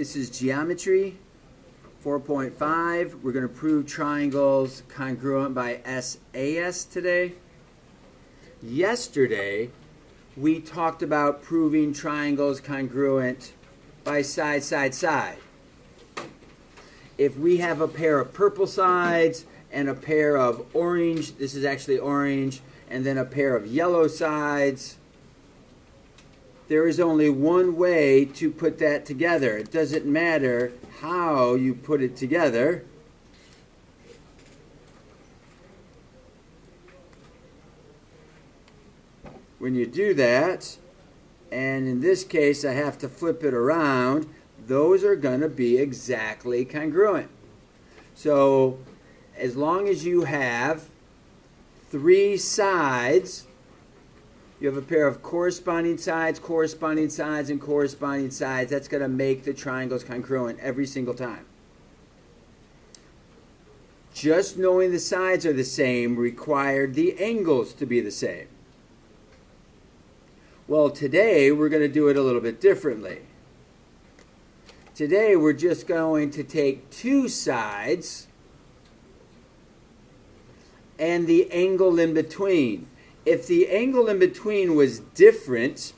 This is Geometry 4.5. We're going to prove triangles congruent by SAS today. Yesterday, we talked about proving triangles congruent by side, side, side. If we have a pair of purple sides and a pair of orange, this is actually orange, and then a pair of yellow sides, there is only one way to put that together. It doesn't matter how you put it together. When you do that, and in this case I have to flip it around, those are going to be exactly congruent. So as long as you have three sides, you have a pair of corresponding sides, and corresponding sides, that's going to make the triangles congruent every single time. Just knowing the sides are the same required the angles to be the same. Well, today we're going to do it a little bit differently. Today we're just going to take two sides and the angle in between. If the angle in between was different,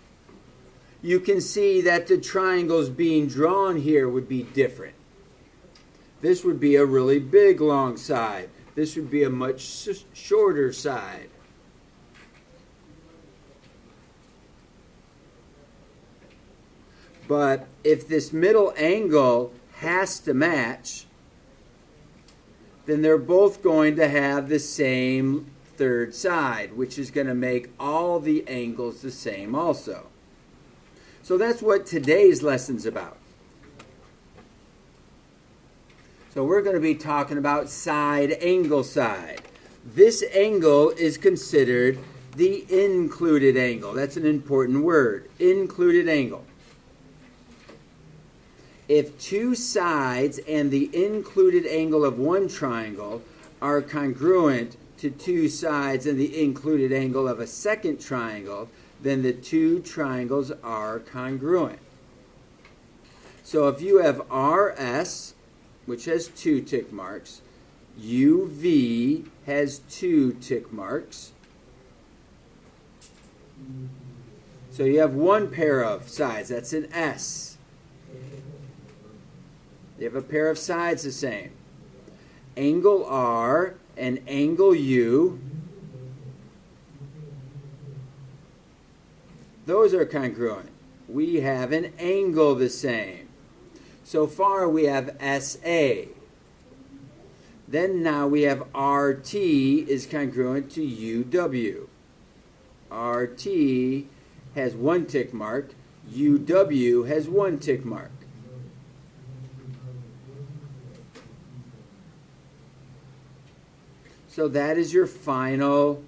you can see that the triangles being drawn here would be different. This would be a really big long side. This would be a much shorter side. But if this middle angle has to match, then they're both going to have the same third side, which is going to make all the angles the same also. So that's what today's lesson's about. So we're going to be talking about side angle side. This angle is considered the included angle. That's an important word, included angle. If two sides and the included angle of one triangle are congruent to two sides and the included angle of a second triangle, then the two triangles are congruent. So if you have RS, which has two tick marks, UV has two tick marks, so you have one pair of sides, that's an S. You have a pair of sides the same. Angle R and angle U, those are congruent. We have an angle the same. So far we have SA. Then now we have RT is congruent to UW. RT has one tick mark. UW has one tick mark. So that is your final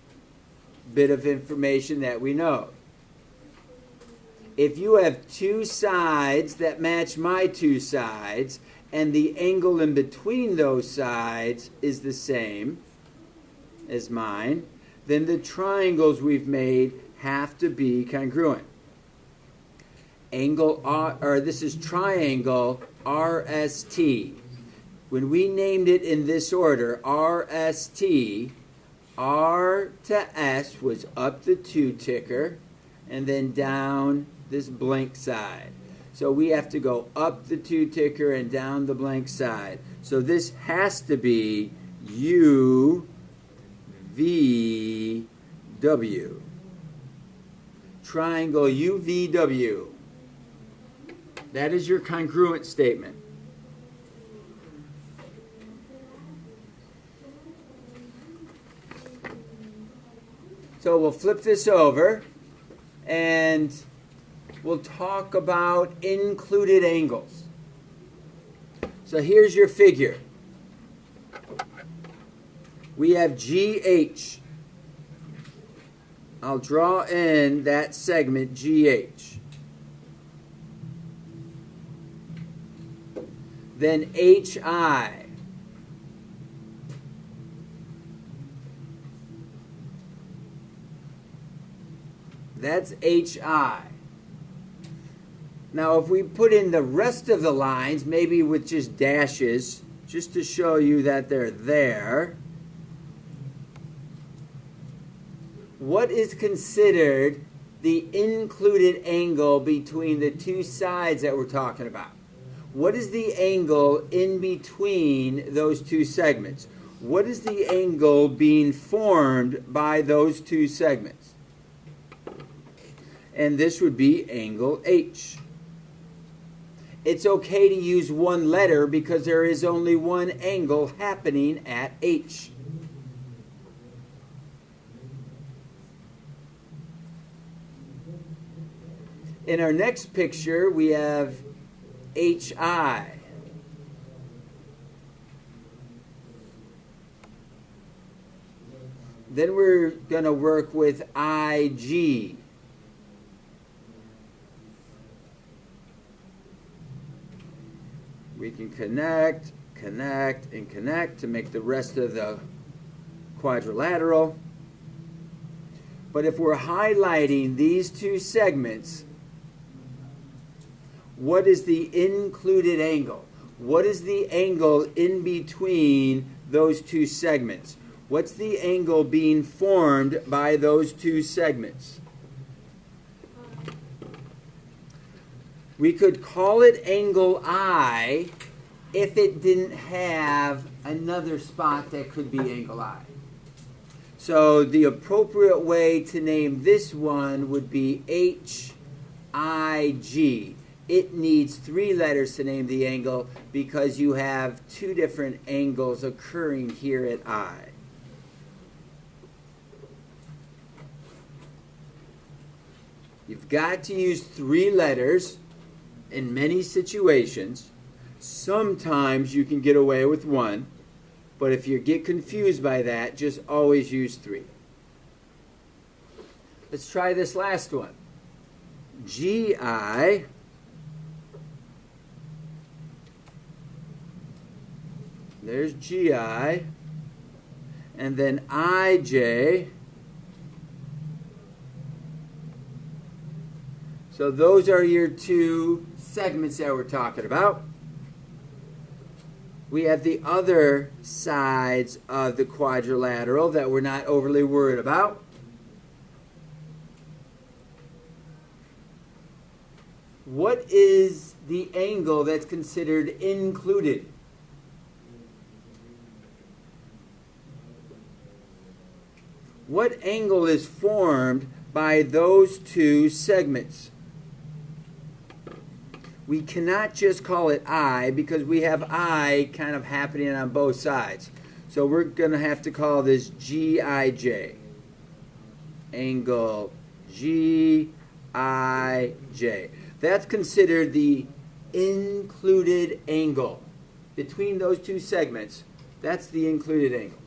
bit of information that we know. If you have two sides that match my two sides, and the angle in between those sides is the same as mine, then the triangles we've made have to be congruent. Angle R, or this is triangle RST. When we named it in this order, RST, R to S was up the two ticker and then down this blank side. So we have to go up the two ticker and down the blank side. So this has to be UVW. Triangle UVW. That is your congruent statement. So we'll flip this over and we'll talk about included angles. So here's your figure. We have GH. I'll draw in that segment GH. Then HI. That's HI. Now, if we put in the rest of the lines, maybe with just dashes, just to show you that they're there, what is considered the included angle between the two sides that we're talking about? What is the angle in between those two segments? What is the angle being formed by those two segments? And this would be angle H. It's okay to use one letter because there is only one angle happening at H. In our next picture, we have HI. Then we're going to work with IG. We can connect, and connect to make the rest of the quadrilateral. But if we're highlighting these two segments, what is the included angle? What is the angle in between those two segments? What's the angle being formed by those two segments? We could call it angle I if it didn't have another spot that could be angle I. So the appropriate way to name this one would be HIG. It needs 3 letters to name the angle because you have 2 different angles occurring here at I. You've got to use 3 letters in many situations. Sometimes you can get away with 1, but if you get confused by that, just always use 3. Let's try this last one. GI. There's GI. And then IJ. So those are your 2 segments that we're talking about. We have the other sides of the quadrilateral that we're not overly worried about. What is the angle that's considered included? What angle is formed by those 2 segments? We cannot just call it I because we have I kind of happening on both sides. So we're going to have to call this GIJ. Angle GIJ. That's considered the included angle. Between those 2 segments, that's the included angle.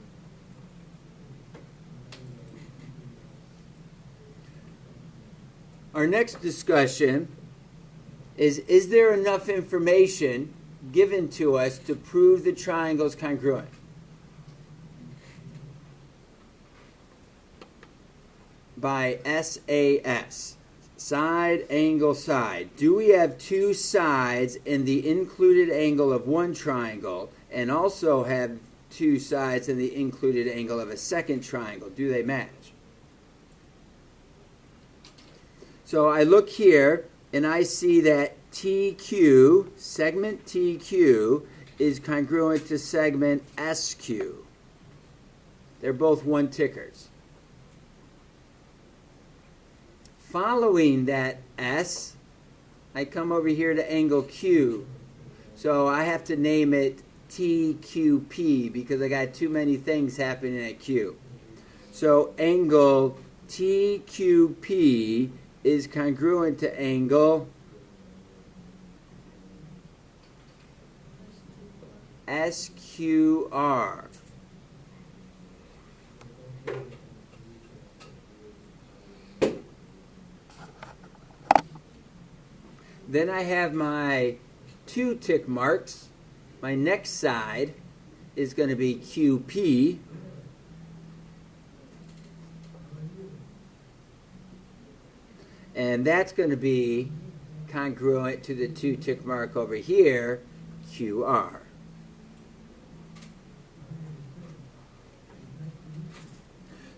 Our next discussion is there enough information given to us to prove the triangle is congruent? By SAS, side, angle, side. Do we have 2 sides in the included angle of one triangle and also have 2 sides in the included angle of a second triangle? Do they match? So I look here and I see that TQ, segment TQ, is congruent to segment SQ. They're both 1 tickers. Following that S, I come over here to angle Q. So I have to name it TQP because I got too many things happening at Q. So angle TQP is congruent to angle SQR. Then I have my 2 tick marks. My next side is going to be QP. And that's going to be congruent to the 2 tick mark over here, QR.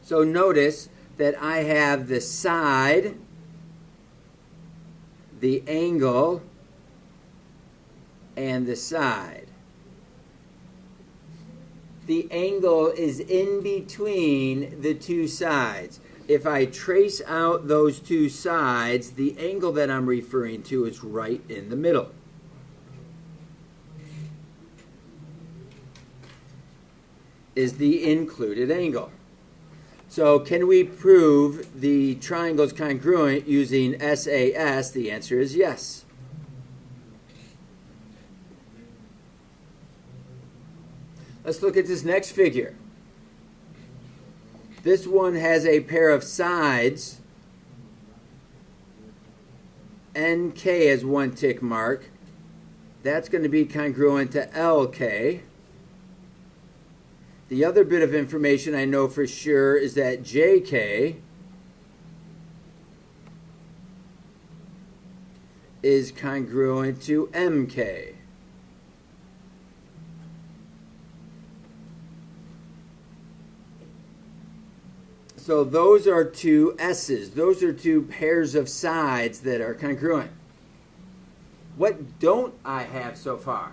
So notice that I have the side, the angle, and the side. The angle is in between the 2 sides. If I trace out those 2 sides, the angle that I'm referring to is right in the middle. Is the included angle. So can we prove the triangle is congruent using SAS? The answer is yes. Let's look at this next figure. This one has a pair of sides. NK has 1 tick mark. That's going to be congruent to LK. The other bit of information I know for sure is that JK is congruent to MK. So those are 2 S's. Those are 2 pairs of sides that are congruent. What don't I have so far?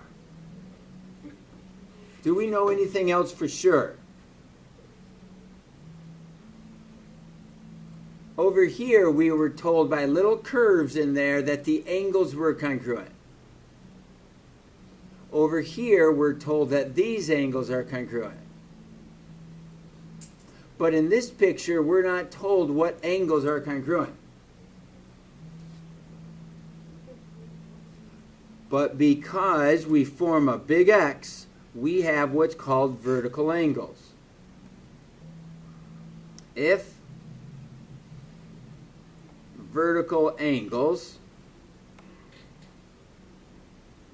Do we know anything else for sure? Over here, we were told by little curves in there that the angles were congruent. Over here, we're told that these angles are congruent. But in this picture, we're not told what angles are congruent. But because we form a big X, we have what's called vertical angles. If vertical angles,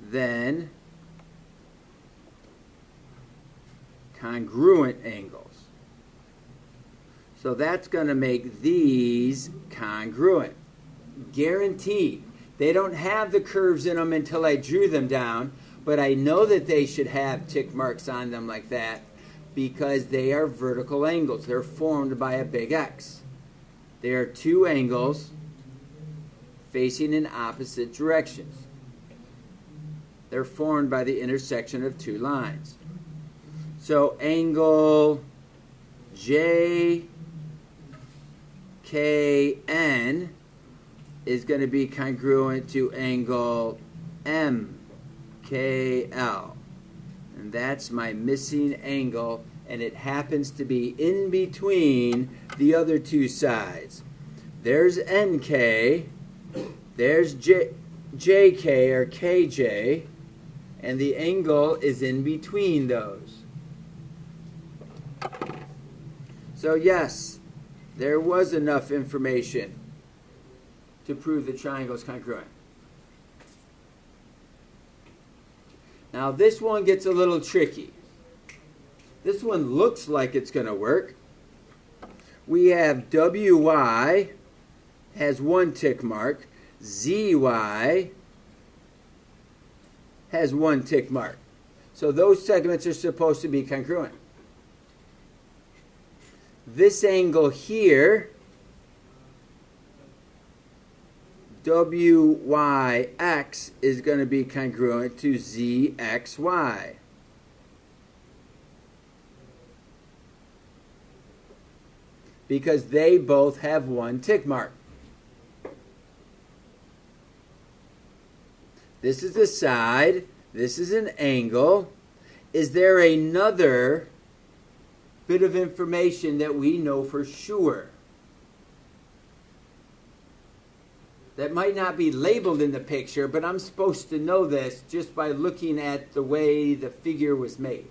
then congruent angles. So that's going to make these congruent. Guaranteed. They don't have the curves in them until I drew them down, but I know that they should have tick marks on them like that because they are vertical angles. They're formed by a big X. They are 2 angles facing in opposite directions. They're formed by the intersection of 2 lines. So angle JKN is going to be congruent to angle MKL. And that's my missing angle, and it happens to be in between the other 2 sides. There's NK, there's JK or KJ, and the angle is in between those. So yes, there was enough information to prove the triangle is congruent. Now this one gets a little tricky. This one looks like it's going to work. We have WY has 1 tick mark. ZY has 1 tick mark. So those segments are supposed to be congruent. This angle here, WYX, is going to be congruent to ZXY. Because they both have 1 tick mark. This is the side. This is an angle. Is there another bit of information that we know for sure that might not be labeled in the picture, but I'm supposed to know this just by looking at the way the figure was made?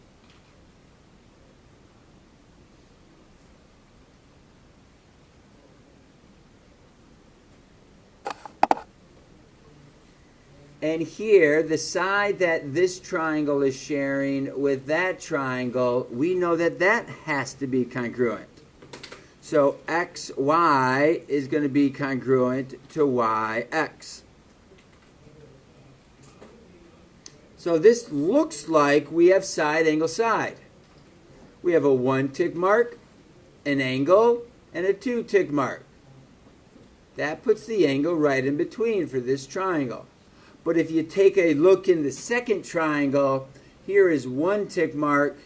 And here, the side that this triangle is sharing with that triangle, we know that that has to be congruent. So XY is going to be congruent to YX. So this looks like we have side, angle, side. We have a 1 tick mark, an angle, and a 2 tick mark. That puts the angle right in between for this triangle. But if you take a look in the second triangle, here is 1 tick mark,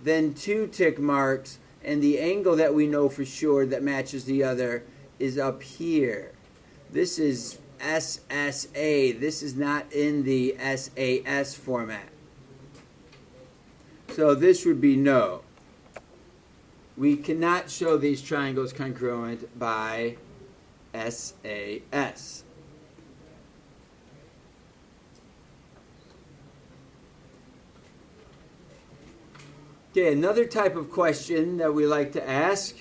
then 2 tick marks, and the angle that we know for sure that matches the other is up here. This is SSA. This is not in the SAS format. So this would be no. We cannot show these triangles congruent by SAS. Okay, another type of question that we like to ask.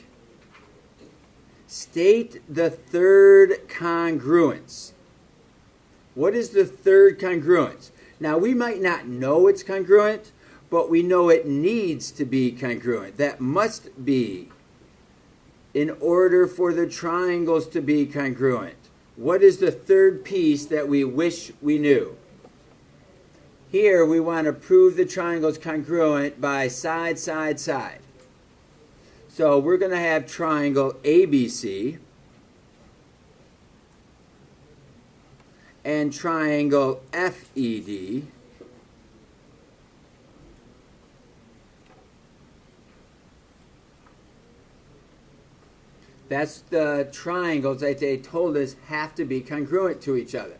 State the third congruence. What is the third congruence? Now, we might not know it's congruent, but we know it needs to be congruent. That must be in order for the triangles to be congruent. What is the third piece that we wish we knew? Here, we want to prove the triangles congruent by side, side, side. So we're going to have triangle ABC and triangle FED. That's the triangles that they told us have to be congruent to each other.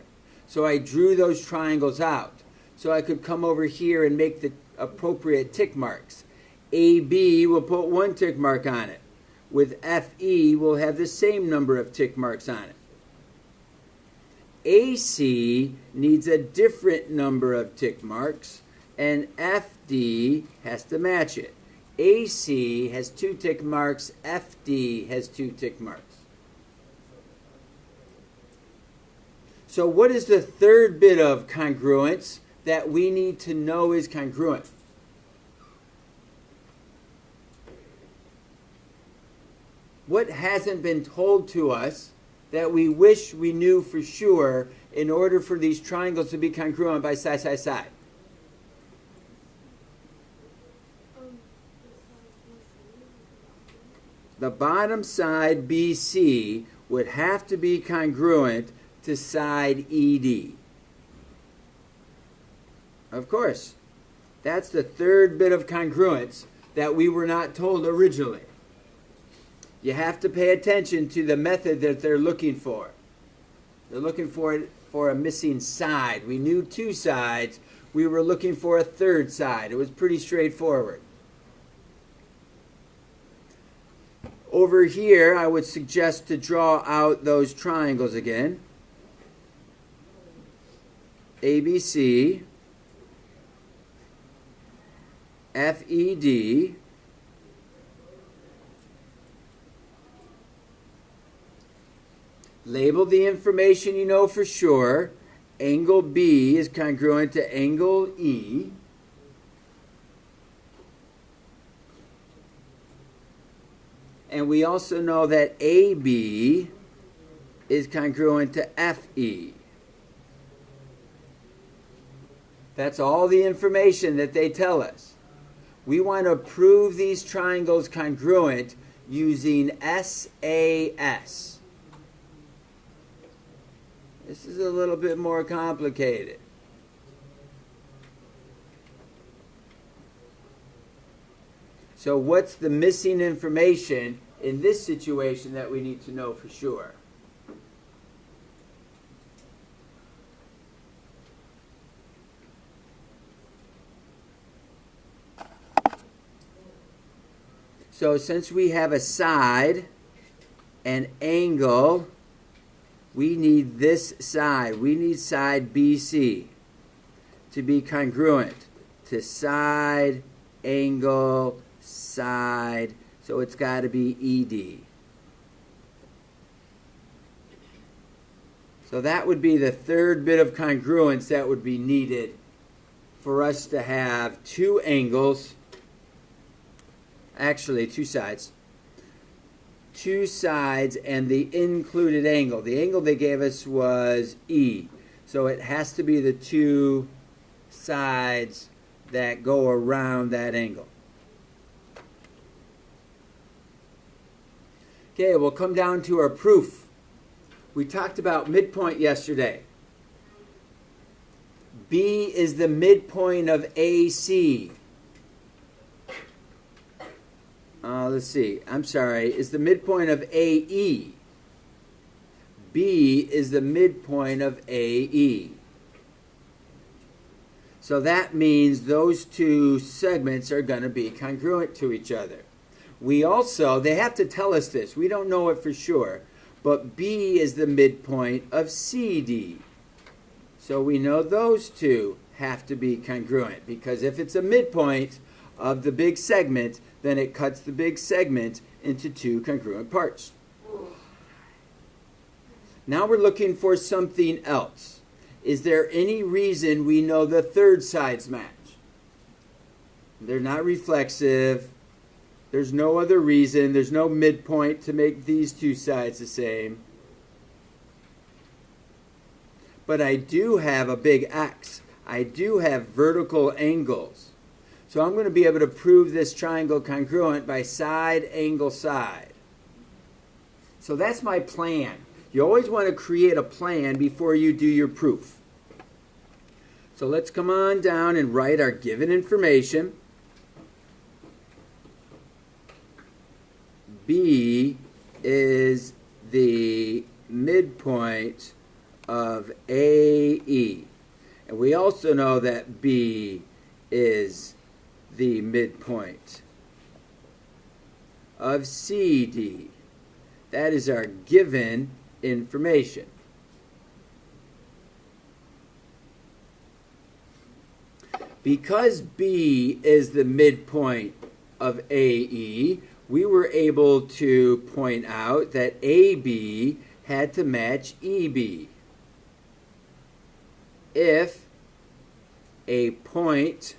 So I drew those triangles out. So I could come over here and make the appropriate tick marks. AB will put 1 tick mark on it. With FE, we'll have the same number of tick marks on it. AC needs a different number of tick marks, and FD has to match it. AC has 2 tick marks, FD has 2 tick marks. So what is the third bit of congruence that we need to know is congruent? What hasn't been told to us that we wish we knew for sure in order for these triangles to be congruent by side, side, side? The bottom side, BC, would have to be congruent to side ED. Of course. That's the third bit of congruence that we were not told originally. You have to pay attention to the method that they're looking for. They're looking for a missing side. We knew 2 sides. We were looking for a third side. It was pretty straightforward. Over here, I would suggest to draw out those triangles again. ABC, FED, label the information you know for sure. Angle B is congruent to angle E. And we also know that AB is congruent to FE. That's all the information that they tell us. We want to prove these triangles congruent using SAS. This is a little bit more complicated. So what's the missing information in this situation that we need to know for sure? So since we have a side, an angle, we need this side. We need side BC to be congruent to side, angle, side. So it's got to be ED. So that would be the third bit of congruence that would be needed for us to have 2 angles. Actually, 2 sides. 2 sides and the included angle. The angle they gave us was E. So it has to be the 2 sides that go around that angle. Okay, we'll come down to our proof. We talked about midpoint yesterday. B is the midpoint of AC. Let's see. I'm sorry. Is the midpoint of AE. B is the midpoint of AE. So that means those two segments are going to be congruent to each other. We also, they have to tell us this. We don't know it for sure. But B is the midpoint of CD. So we know those two have to be congruent, because if it's a midpoint of the big segment, then it cuts the big segment into two congruent parts. Now we're looking for something else. Is there any reason we know the third sides match? They're not reflexive. There's no other reason. There's no midpoint to make these two sides the same. But I do have a big X. I do have vertical angles. So I'm going to be able to prove this triangle congruent by side, angle, side. So that's my plan. You always want to create a plan before you do your proof. So let's come on down and write our given information. B is the midpoint of AE. And we also know that B is the midpoint of CD. That is our given information. Because B is the midpoint of AE, we were able to point out that AB had to match EB. If a point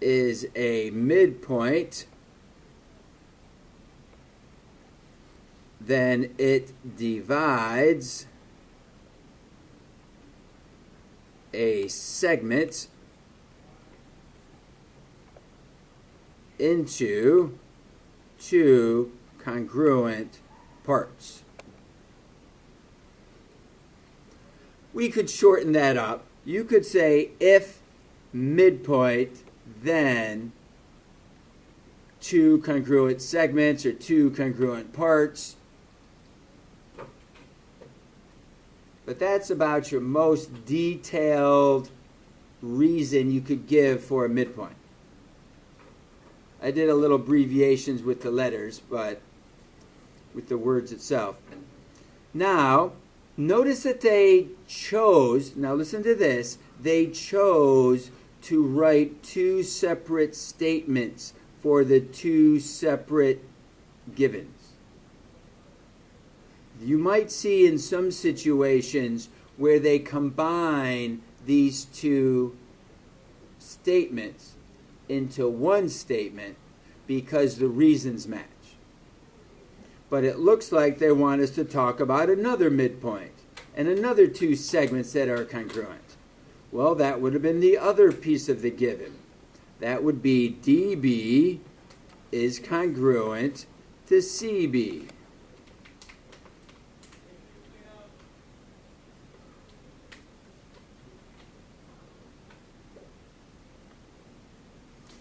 is a midpoint, then it divides a segment into two congruent parts. We could shorten that up. You could say if midpoint, then two congruent segments or two congruent parts. But that's about your most detailed reason you could give for a midpoint. I did a little abbreviations with the letters, but with the words itself. Now, notice that they chose, now listen to this, they chose to write two separate statements for the two separate givens. You might see in some situations where they combine these two statements into one statement because the reasons match. But it looks like they want us to talk about another midpoint and another two segments that are congruent. Well, that would have been the other piece of the given. That would be DB is congruent to CB.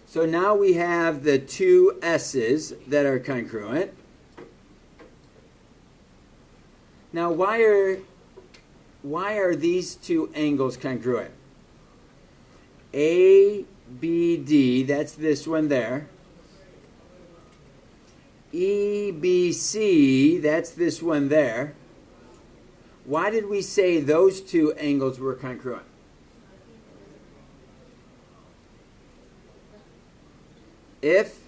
So now we have the two S's that are congruent. Now why are these two angles congruent? ABD, that's this one there. EBC, that's this one there. Why did we say those two angles were congruent? If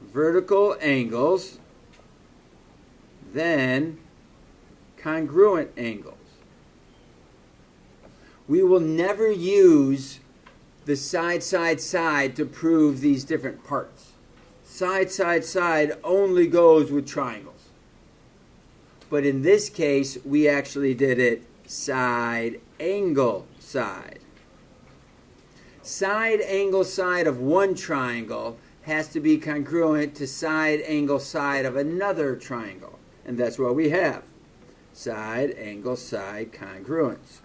vertical angles, then congruent angles. We will never use the side, side, side to prove these different parts. Side, side, side only goes with triangles. But in this case, we actually did it side, angle, side. Side, angle, side of one triangle has to be congruent to side, angle, side of another triangle. And that's what we have. Side, angle, side congruence.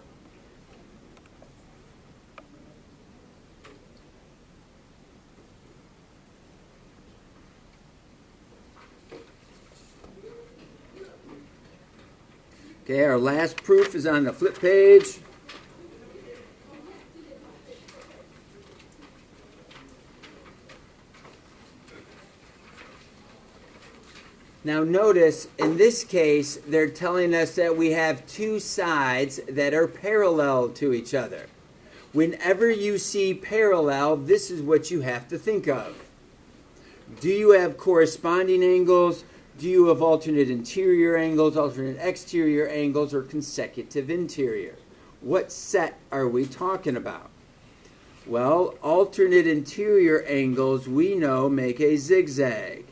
Okay, our last proof is on the flip page. Now notice, in this case, they're telling us that we have two sides that are parallel to each other. Whenever you see parallel, this is what you have to think of. Do you have corresponding angles? Do you have alternate interior angles, alternate exterior angles, or consecutive interior? What set are we talking about? Well, alternate interior angles we know make a zigzag.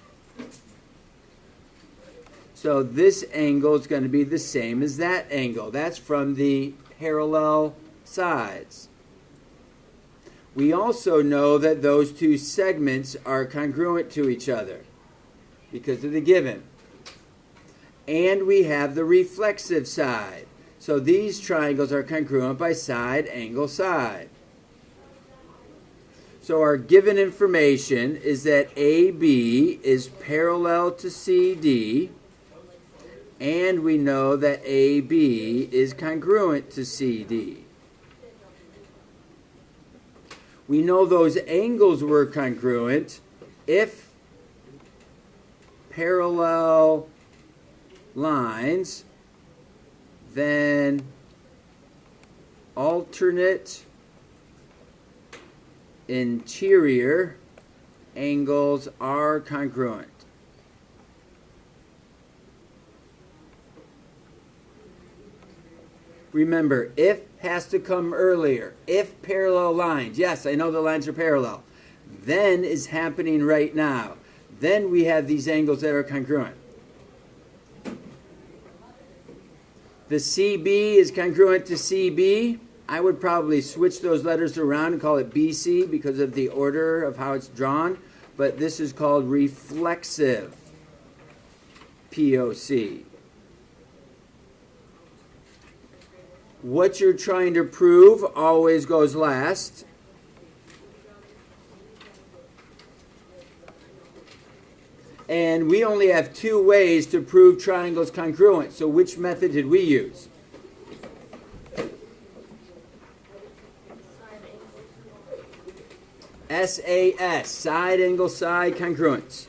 So this angle is going to be the same as that angle. That's from the parallel sides. We also know that those two segments are congruent to each other because of the given. And we have the reflexive side. So these triangles are congruent by side, angle, side. So our given information is that AB is parallel to CD, and we know that AB is congruent to CD. We know those angles were congruent if parallel lines, then alternate interior angles are congruent. Remember, if has to come earlier. If parallel lines, yes, I know the lines are parallel. Then is happening right now. Then we have these angles that are congruent. The CB is congruent to CB. I would probably switch those letters around and call it BC because of the order of how it's drawn. But this is called reflexive POC. What you're trying to prove always goes last. And we only have two ways to prove triangles congruent. So which method did we use? SAS, side angle side congruence.